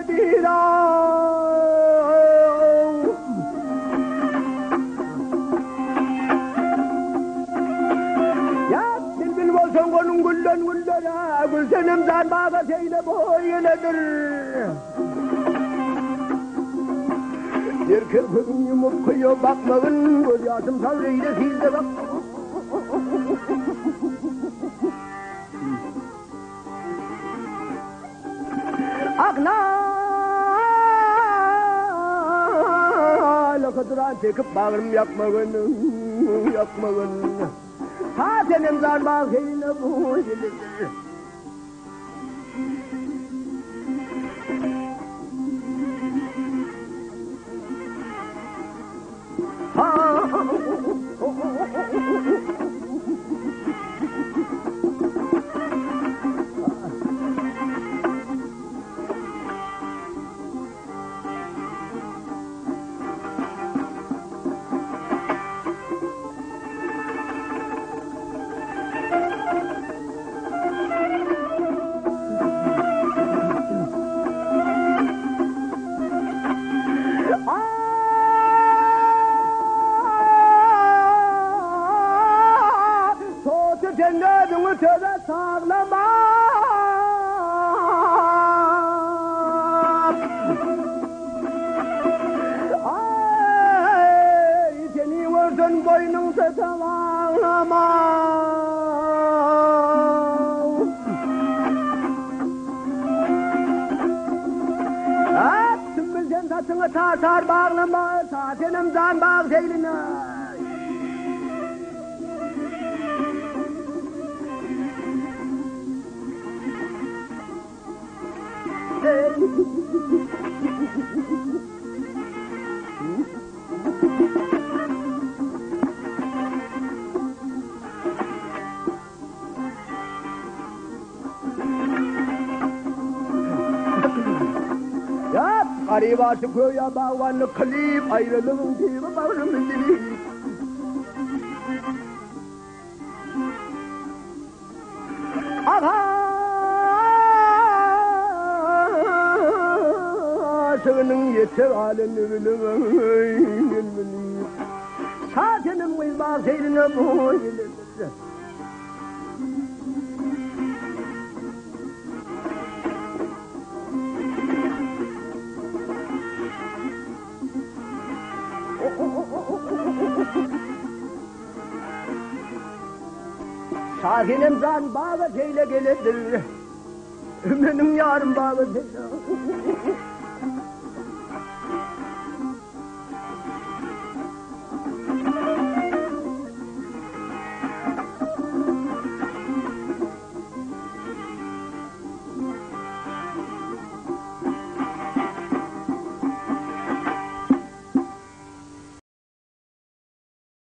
geledir ya bilbil olsan konun gülden güllere gülsenim zan bağa seyle boyeledir bir kirpin yumup kıyıyor bakmağın göz yaşım savrıyla sizde bak aknağla kıdıran çekip bağırım yakmağın ta senin zan bağ seyle boyeledir Cennetin ötede sağlamam ay seni vursun boynunsa sağlamam tüm bilsen satını tartar bağlama satenim zan bağ seyline ya gariba çıkıyor ya bağvanlı klip ayrılığın gibi bağrımın dili aha sığının yeter aleni bilin satenin uyma seyrine boyunca sakinim zan bağı seyle geledir benim yarım bağı seyle